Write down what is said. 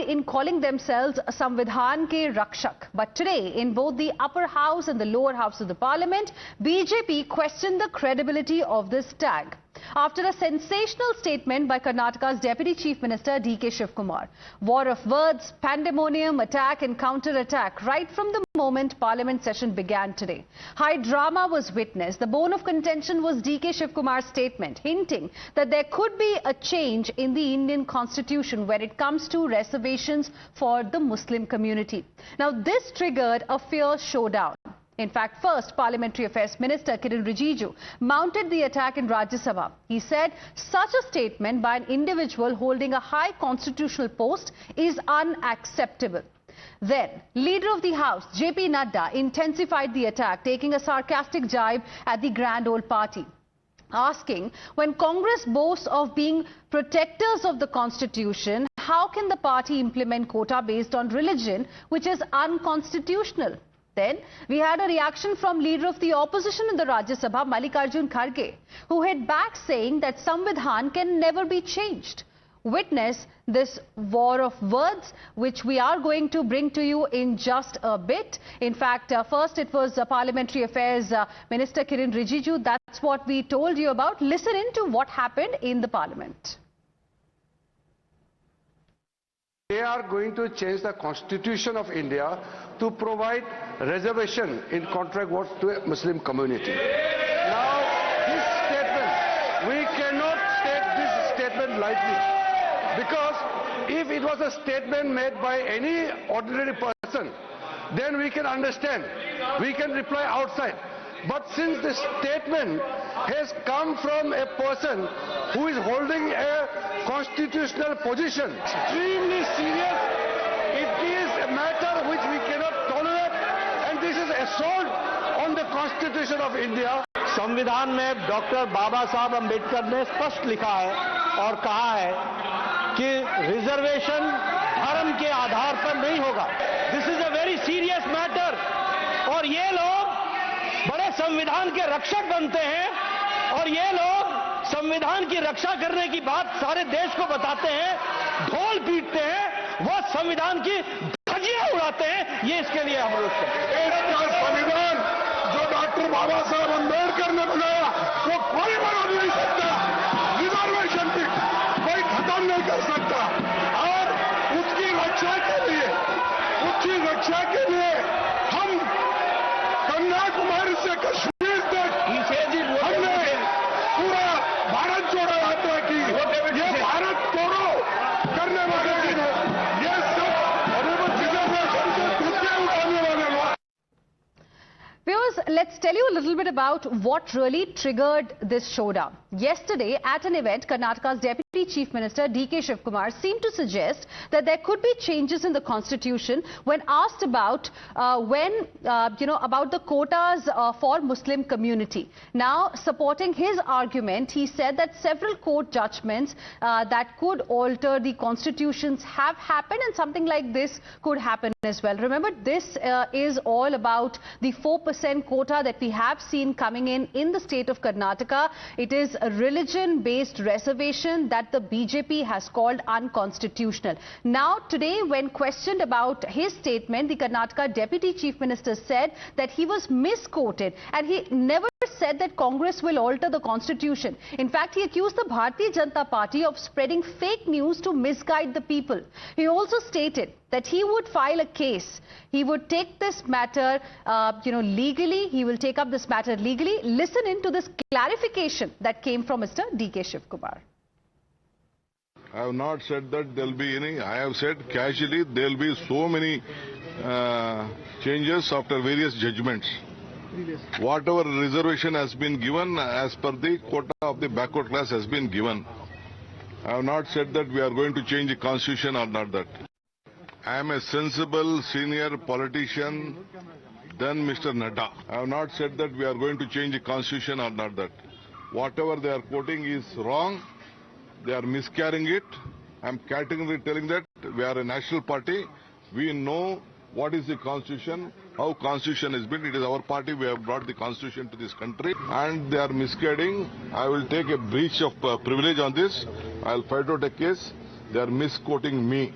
in calling themselves Samvidhan ke Rakshak. But today, in both the upper house and the lower house of the parliament, BJP questioned the credibility of this tag after a sensational statement by Karnataka's Deputy Chief Minister D.K. Shivkumar. War of words, pandemonium, attack and counter-attack right from the moment Parliament session began today. High drama was witnessed. The bone of contention was D.K. Shivkumar's statement, hinting that there could be a change in the Indian constitution when it comes to reservations for the Muslim community. Now, this triggered a fierce showdown. In fact, first, Parliamentary Affairs Minister Kiren Rijiju mounted the attack in Rajya Sabha. He said such a statement by an individual holding a high constitutional post is unacceptable. Then, Leader of the House, JP Nadda, intensified the attack, taking a sarcastic jibe at the grand old party, asking, when Congress boasts of being protectors of the constitution, how can the party implement quota based on religion, which is unconstitutional? Then we had a reaction from Leader of the Opposition in the Rajya Sabha, Mallikarjun Kharge, who hit back saying that Samvidhan can never be changed. Witness this war of words, which we are going to bring to you in just a bit. In fact, first it was Parliamentary Affairs Minister Kiren Rijiju. That's what we told you about. Listen in to what happened in the Parliament. They are going to change the Constitution of India to provide reservation in contract votes to a Muslim community. Now, this statement, we cannot take this statement lightly, because if it was a statement made by any ordinary person, then we can understand, we can reply outside. But since the statement has come from a person who is holding a constitutional position, extremely serious, it is a matter which we cannot tolerate, and this is assault on the Constitution of India. संविधान में doctor बाबा साहब अम्बेडकर ने स्पष्ट लिखा है और कहा है कि रिजर्वेशन धर्म के आधार पर नहीं होगा. This is a very serious matter और ये लोग बड़े संविधान के रक्षक बनते हैं और ये लोग संविधान की रक्षा करने की बात सारे देश को बताते हैं, ढोल पीटते हैं, वो संविधान की धज्जियां उड़ाते हैं. ये इसके लिए हम लोग संविधान जो डॉक्टर बाबा साहब अम्बेडकर ने बनाया वो कोई बना नहीं सकता. रिजर्वेशन भी कोई खत्म नहीं कर सकता. और उसकी रक्षा के लिए हम कन्याकुमारी से कश्मीर तक हमने पूरा भारत जोड़ो यात्रा की. ये भारत तोड़ो करने वाले ये सब रिजर्वेशन के धज्जे उड़ाने वाले लोग. Viewers, let's tell you a little bit about what really triggered this showdown. Yesterday, at an event, Karnataka's Deputy Chief Minister D.K. Shivkumar seemed to suggest that there could be changes in the constitution when asked about about the quotas for Muslim community. Now, supporting his argument, he said that several court judgments that could alter the constitutions have happened, and something like this could happen as well. Remember, this is all about the 4% quota that we have seen coming in the state of Karnataka. It is a religion-based reservation that the BJP has called unconstitutional. Now, today, when questioned about his statement, the Karnataka Deputy Chief Minister said that he was misquoted and he never said that Congress will alter the constitution. In fact, he accused the Bharatiya Janata Party of spreading fake news to misguide the people. He also stated that he would file a case. He would take this matter, legally. He will take up this matter legally. Listen into this clarification that came from Mr. D.K. Shivkumar. I have not said that there will be any. I have said casually there will be so many changes after various judgments. Whatever reservation has been given as per the quota of the backward class has been given. I have not said that we are going to change the constitution or not that. I am a sensible senior politician than Mr. Nadda. I have not said that we are going to change the constitution or not that. Whatever they are quoting is wrong. They are miscarrying it. I am categorically telling that we are a national party. We know what is the constitution, how constitution is built. It is our party. We have brought the constitution to this country, and they are misguiding. I will take a breach of privilege on this. I will fight out a case. They are misquoting me.